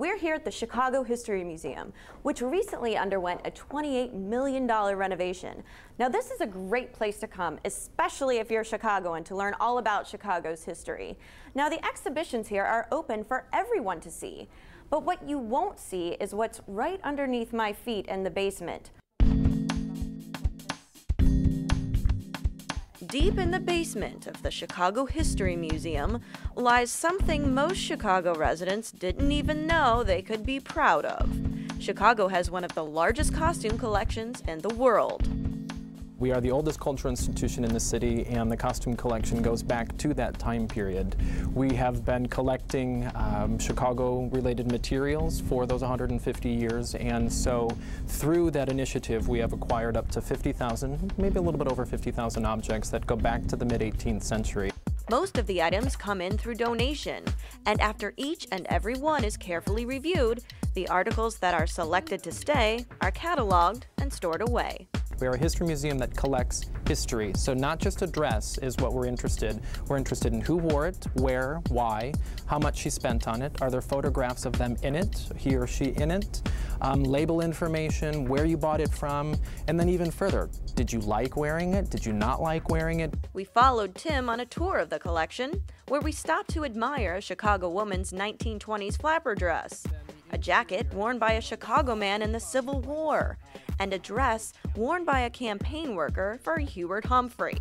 We're here at the Chicago History Museum, which recently underwent a $28 million renovation. Now, this is a great place to come, especially if you're a Chicagoan, to learn all about Chicago's history. Now, the exhibitions here are open for everyone to see, but what you won't see is what's right underneath my feet in the basement. Deep in the basement of the Chicago History Museum lies something most Chicago residents didn't even know they could be proud of. Chicago has one of the largest costume collections in the world. We are the oldest cultural institution in the city, and the costume collection goes back to that time period. We have been collecting Chicago-related materials for those 150 years, and so through that initiative we have acquired up to 50,000, maybe a little bit over 50,000 objects that go back to the mid-18th century. Most of the items come in through donation, and after each and every one is carefully reviewed, the articles that are selected to stay are cataloged and stored away. We are a history museum that collects history, so not just a dress is what we're interested. We're interested in who wore it, where, why, how much she spent on it, are there photographs of them in it, he or she in it, label information, where you bought it from, and then even further, did you like wearing it, did you not like wearing it? We followed Tim on a tour of the collection, where we stopped to admire a Chicago woman's 1920s flapper dress, a jacket worn by a Chicago man in the Civil War, and a dress worn by a campaign worker for Hubert Humphrey.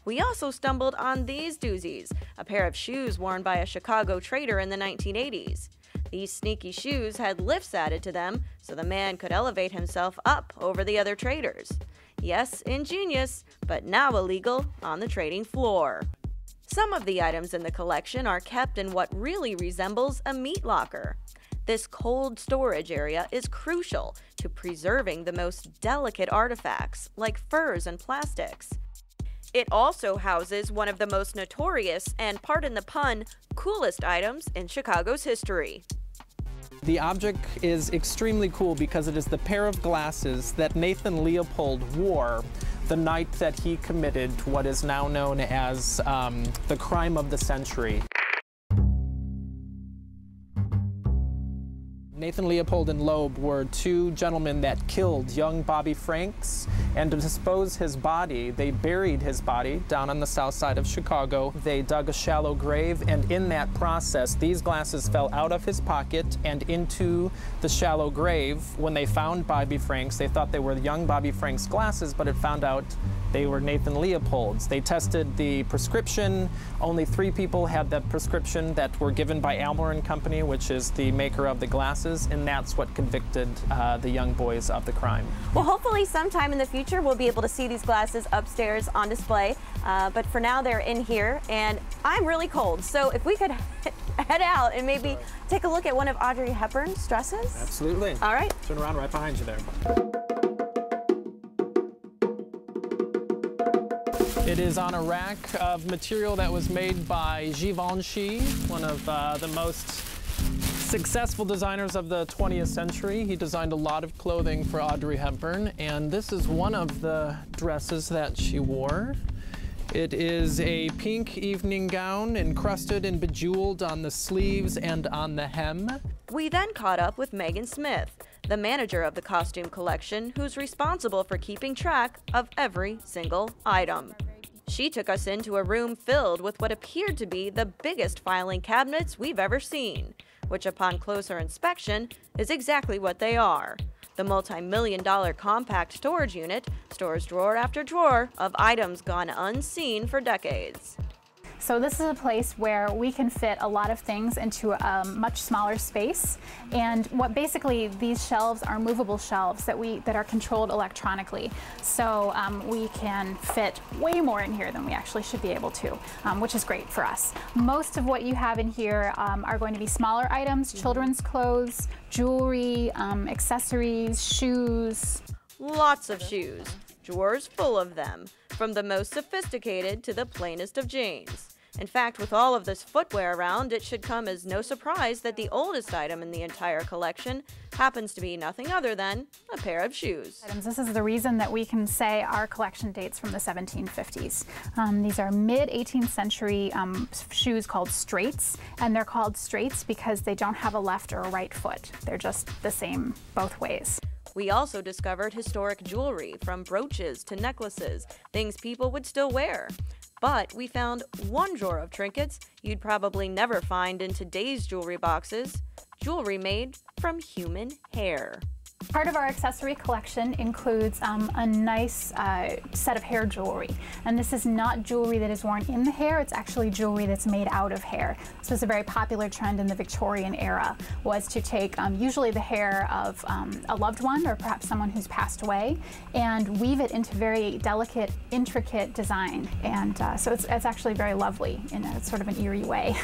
We also stumbled on these doozies, a pair of shoes worn by a Chicago trader in the 1980s. These sneaky shoes had lifts added to them so the man could elevate himself up over the other traders. Yes, ingenious, but now illegal on the trading floor. Some of the items in the collection are kept in what really resembles a meat locker. This cold storage area is crucial to preserving the most delicate artifacts, like furs and plastics. It also houses one of the most notorious and, pardon the pun, coolest items in Chicago's history. The object is extremely cool because it is the pair of glasses that Nathan Leopold wore the night that he committed what is now known as the crime of the century. Nathan Leopold and Loeb were two gentlemen that killed young Bobby Franks, and to dispose his body, they buried his body down on the south side of Chicago. They dug a shallow grave, and in that process, these glasses fell out of his pocket and into the shallow grave. When they found Bobby Franks, they thought they were young Bobby Franks' glasses, but it found out they were Nathan Leopold's. They tested the prescription. Only 3 people had that prescription that were given by Almer & Company, which is the maker of the glasses, and that's what convicted the young boys of the crime. Well, hopefully sometime in the future we'll be able to see these glasses upstairs on display, but for now they're in here, and I'm really cold, so if we could head out and maybe take a look at one of Audrey Hepburn's dresses. Absolutely. All right. Turn around right behind you there. It is on a rack of material that was made by Givenchy, one of the most successful designers of the 20th century. He designed a lot of clothing for Audrey Hepburn, and this is one of the dresses that she wore. It is a pink evening gown encrusted and bejeweled on the sleeves and on the hem. We then caught up with Megan Smith, the manager of the costume collection, who's responsible for keeping track of every single item. She took us into a room filled with what appeared to be the biggest filing cabinets we've ever seen, which upon closer inspection is exactly what they are. The multi-million-dollar compact storage unit stores drawer after drawer of items gone unseen for decades. So this is a place where we can fit a lot of things into a much smaller space, and what basically these shelves are movable shelves that are controlled electronically. So we can fit way more in here than we actually should be able to, which is great for us. Most of what you have in here are going to be smaller items, children's clothes, jewelry, accessories, shoes. Lots of shoes, drawers full of them, from the most sophisticated to the plainest of jeans. In fact, with all of this footwear around, it should come as no surprise that the oldest item in the entire collection happens to be nothing other than a pair of shoes. This is the reason that we can say our collection dates from the 1750s. These are mid-18th century shoes called straights, and they're called straights because they don't have a left or a right foot. They're just the same both ways. We also discovered historic jewelry, from brooches to necklaces, things people would still wear. But we found one drawer of trinkets you'd probably never find in today's jewelry boxes: jewelry made from human hair. Part of our accessory collection includes a nice set of hair jewelry. And this is not jewelry that is worn in the hair, it's actually jewelry that's made out of hair. This was a very popular trend in the Victorian era, was to take usually the hair of a loved one or perhaps someone who's passed away and weave it into very delicate, intricate design. And so it's actually very lovely in a sort of an eerie way.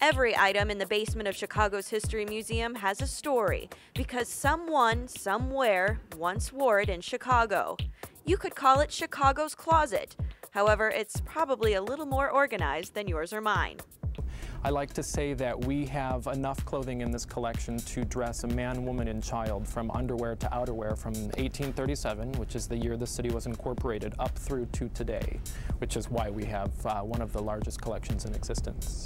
Every item in the basement of Chicago's History Museum has a story, because someone, somewhere, once wore it in Chicago. You could call it Chicago's closet. However, it's probably a little more organized than yours or mine. I like to say that we have enough clothing in this collection to dress a man, woman, and child from underwear to outerwear from 1837, which is the year the city was incorporated, up through to today, which is why we have one of the largest collections in existence.